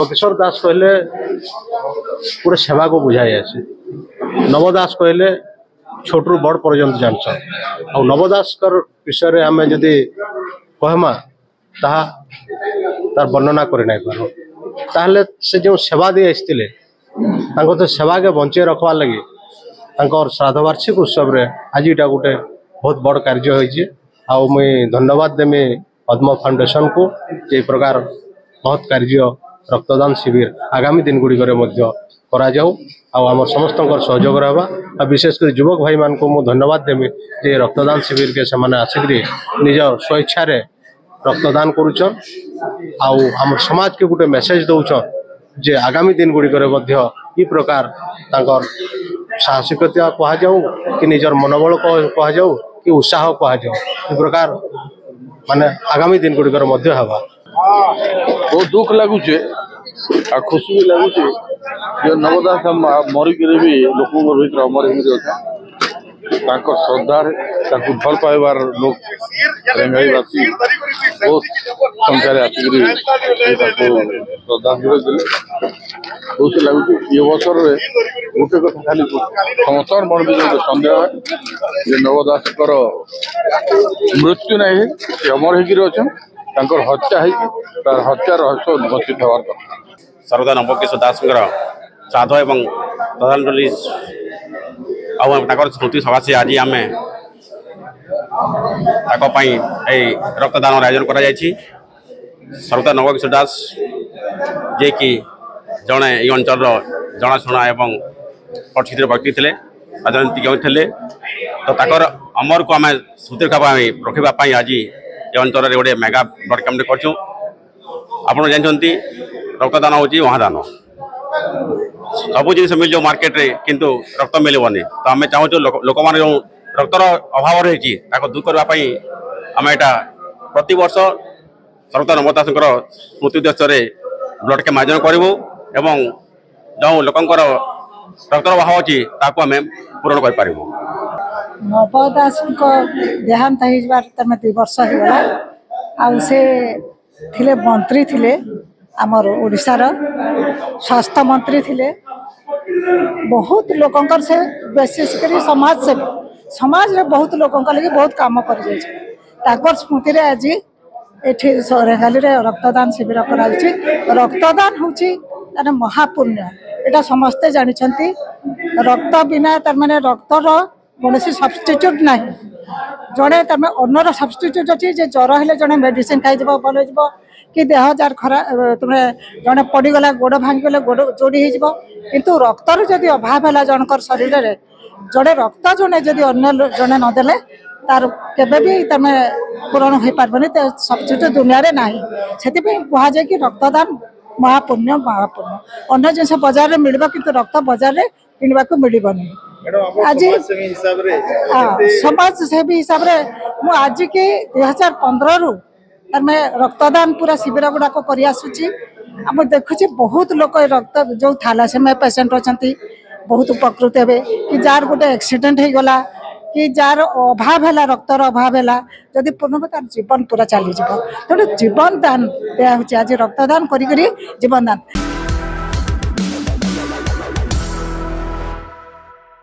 किशोर दास कहले पूरे सेवा को बुझाई आसे। नवदास कहले छोटू बड़ पर्यंत जानछ आ नवदास कर विषय रे हमें जदी कहमा ताहा तार वर्णना करे नै पारो ताहले से जो सेवा दे आस्तिले तांको तो सेवा के बंचे रखवा लगी तांकर श्राद्ध वार्षिक उत्सव रे आज इटा गोटे बहुत बड़ कार्य होइछे आ मुई धन्यवाद देमी पद्म फाउंडेशन को जे प्रकार बहुत कार्य रक्तदान शिविर आगामी दिन गुड़ी करा जाऊ आम समस्त सहयोग रहा विशेषकर युवक भाई मान को मु धन्यवाद देमी जे रक्तदान शिविर के समान आसिक निज स्वेच्छा रक्तदान करुचन आम समाज के गोटे मेसेज दौचन जे आगामी दिन गुड़ी इ प्रकार साहसिकता कह जाऊ कि निजर मनोबल कह जाऊ कि उत्साह कह जाऊ इ प्रकार माने आगामी दिन गुड़ी हवा बहुत दुख लगुचे आ खुशी भी लगुचे जो नवदास मरिक भी लोक भर अमर हो श्रद्धा भल पाइबार लोग रेंगाईवासी बहुत संख्यार आसिक श्रद्धांजलि देले बहुत लगुच ये अवसर गोटे कथा खाली समस्त मन भी सन्देह है नवदास मृत्यु नहीं से अमर हो हत्या हत्या रहस्य उन्मोचित हवार कथा सर्वदा नवकिशोर दास श्राद्ध एवं श्रद्धांजलि स्मृति सकाशे आज आम रक्तदान आयोजन कर सर्वदा नवकिशोर दास जे कि जड़े ये अंचल जनाशुना एवं प्रसिद्ध व्यक्ति थे राजनीतिज्ञ थे तो ताकर अमर को आम स्मृति रखापी आज ये अंचल गोटे मेगा ब्लड कैंप कर जानते रक्तदान हूँ महादान सब जिन मिल जाओ मार्केट रे किंतु रक्त मिलबनी तो आम चाहूँ लोक मैंने जो रक्तर अभाव रही दूर करने आम यहाँ प्रति वर्ष सर्वदा नवदास स्मृति उद्देश्य ब्लड कैंप आयोजन करूँ एवं जो लोकंर रक्तर अभाव अच्छी आम पूरण कर नवदास देहांत हो 2 वर्ष होगा थे मंत्री थे आमर ओडिशार स्वास्थ्य मंत्री थे बहुत लोकंकर से विशेषकर समाज रे बहुत लोकंकर लगे बहुत काम कर स्मृति रे आज एठी रेंगाली रे रक्तदान शिविर कराउछि रक्तदान होछि तार महापुण्य एटा समस्ते जानिछंती रक्त बिना तार माने रक्तर कौन सब्स्टिट्यूट ना जड़े तुम अन्नर सब्स्टिट्यूट अच्छी जे ज्वर हेले जड़े मेडिसिन खाई भल हो कि देह जार खरा तुम जड़े पड़गला गोड़ भांगीगले गोड़ जोड़ी हो किंतु रक्तर जदि अभाव है जनकर शरीर में जड़े रक्त जड़े जदि अन्न जड़े नदेले तार केबे भी तुम पूरण हो पारबनी सब्स्टिट्यूट दुनिया रे नाही सेति कह जाए कि रक्तदान महापुण्य अन्न जिन बजार में मिलबा किंतु रक्त बजार में किणवा को मिलबनी आज समाज सेवी हिसाब से मुझे आज के 2015 रु रक्तदान पूरा शिविर गुड़ाक कर देखुचे बहुत लोग रक्त जो थैलासेमिया पेसेंट अच्छा बहुत उपकृत हे कि जार गोटे एक्सीडेंट हो गला कि जार अभाव है रक्तर अभाव है जदि पूर्ण तार जीवन पूरा चली तेणु जीवन दान दिया आज रक्तदान करी जीवन दान।